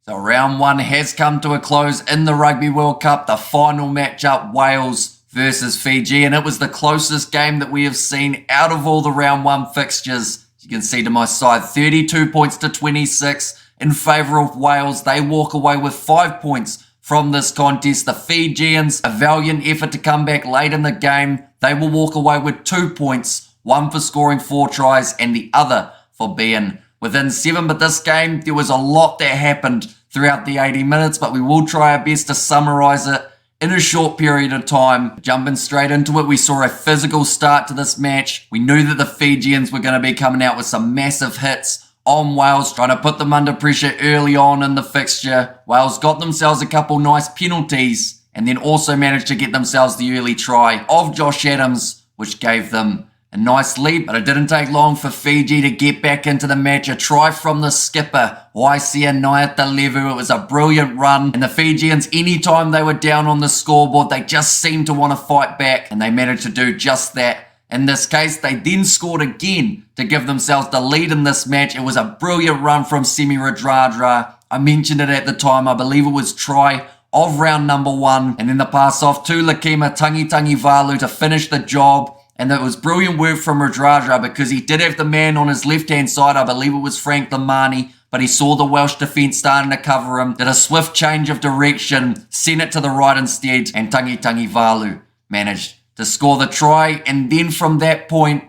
So round one has come to a close in the Rugby World Cup, the final matchup, Wales versus Fiji, and it was the closest game that we have seen out of all the round one fixtures. As you can see to my side, 32 points to 26 in favour of Wales. They walk away with 5 points from this contest. The Fijians, a valiant effort to come back late in the game. They will walk away with 2 points, one for scoring 4 tries and the other for being within 7. But this game, there was a lot that happened throughout the 80 minutes, but we will try our best to summarise it in a short period of time. Jumping straight into it, we saw a physical start to this match. We knew that the Fijians were going to be coming out with some massive hits on Wales, trying to put them under pressure early on in the fixture. Wales got themselves a couple nice penalties and then also managed to get themselves the early try of Josh Adams, which gave them a nice lead, but it didn't take long for Fiji to get back into the match. A try from the skipper, Waisia Naiatalevu. It was a brilliant run, and the Fijians, anytime they were down on the scoreboard, they just seemed to want to fight back, and they managed to do just that. In this case, they then scored again to give themselves the lead in this match. It was a brilliant run from Semi Radradra. I mentioned it at the time. I believe it was try of round number 1, and then the pass off to Lakema Tangitangivalu to finish the job. And it was brilliant work from Radradra because he did have the man on his left-hand side. I believe it was Frank Lamani, but he saw the Welsh defence starting to cover him, did a swift change of direction, sent it to the right instead, and Tangitangivalu managed to score the try. And then from that point,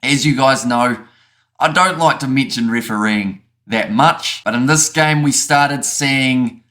as you guys know, I don't like to mention refereeing that much, but in this game we started seeing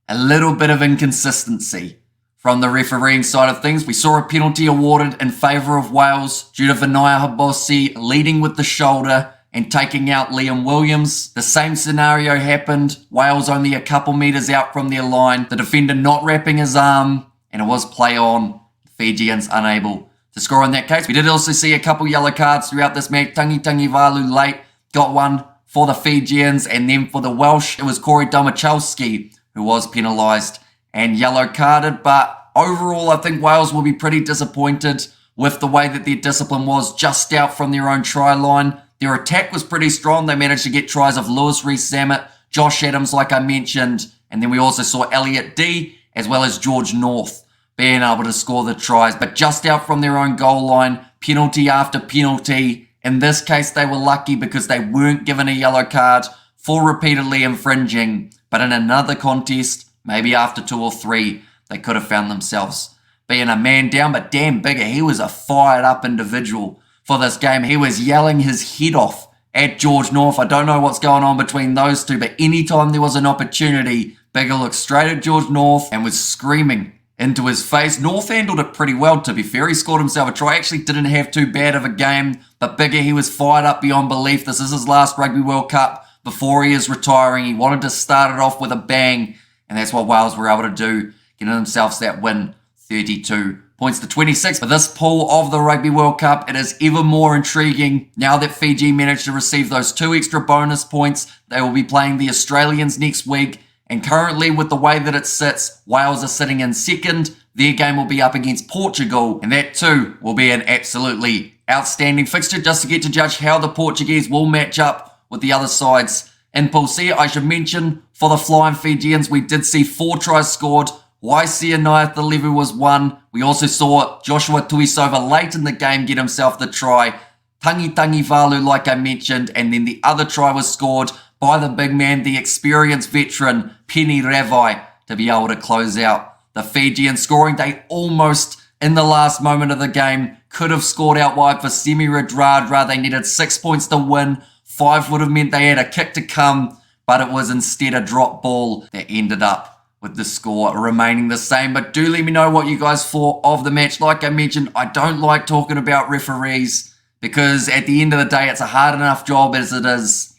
a little bit of inconsistency from the refereeing side of things. We saw a penalty awarded in favour of Wales due to Vinaya Habossi leading with the shoulder and taking out Liam Williams. The same scenario happened. Wales only a couple metres out from their line. The defender not wrapping his arm, and it was play on. Fijians unable to score in that case. We did also see a couple yellow cards throughout this match. Tangitangivalu late got one for the Fijians, and then for the Welsh, it was Corey Domachowski who was penalised and yellow carded. But overall, I think Wales will be pretty disappointed with the way that their discipline was just out from their own try line. Their attack was pretty strong. They managed to get tries of Lewis Rees-Zammit, Josh Adams, like I mentioned, and then we also saw Elliot D as well as George North being able to score the tries, but just out from their own goal line, penalty after penalty. In this case, they were lucky because they weren't given a yellow card for repeatedly infringing, but in another contest, maybe after 2 or 3, they could have found themselves being a man down. But Dan Biggar, he was a fired up individual for this game. He was yelling his head off at George North. I don't know what's going on between those two, but anytime there was an opportunity, Biggar looked straight at George North and was screaming into his face. North handled it pretty well, to be fair. He scored himself a try. Actually didn't have too bad of a game, but Biggar, he was fired up beyond belief. This is his last Rugby World Cup before he is retiring. He wanted to start it off with a bang, and that's what Wales were able to do, getting themselves that win, 32 points to 26. For this pool of the Rugby World Cup, it is even more intriguing now that Fiji managed to receive those 2 extra bonus points. They will be playing the Australians next week, and currently with the way that it sits, Wales are sitting in second. Their game will be up against Portugal, and that too will be an absolutely outstanding fixture just to get to judge how the Portuguese will match up with the other sides in Pool C. I should mention, for the Flying Fijians, we did see 4 tries scored. Waisia Naiatalevu was 1. We also saw Joshua Tuisova late in the game get himself the try. Tangitangivalu, like I mentioned, and then the other try was scored by the big man, the experienced veteran, Penny Ravai, to be able to close out the Fijian scoring. They almost, in the last moment of the game, could have scored out wide for Semi Radradra. They needed 6 points to win. 5 would have meant they had a kick to come, but it was instead a drop ball that ended up with the score remaining the same. But do let me know what you guys thought of the match. Like I mentioned, I don't like talking about referees because at the end of the day, it's a hard enough job as it is.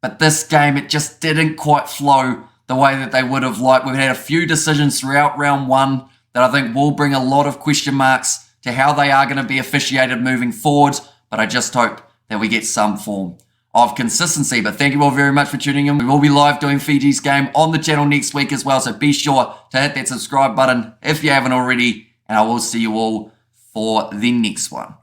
But this game, it just didn't quite flow the way that they would have liked. We've had a few decisions throughout round 1 that I think will bring a lot of question marks to how they are going to be officiated moving forward. But I just hope that we get some form of consistency. But thank you all very much for tuning in. We will be live doing Fiji's game on the channel next week as well. So be sure to hit that subscribe button if you haven't already. And I will see you all for the next one.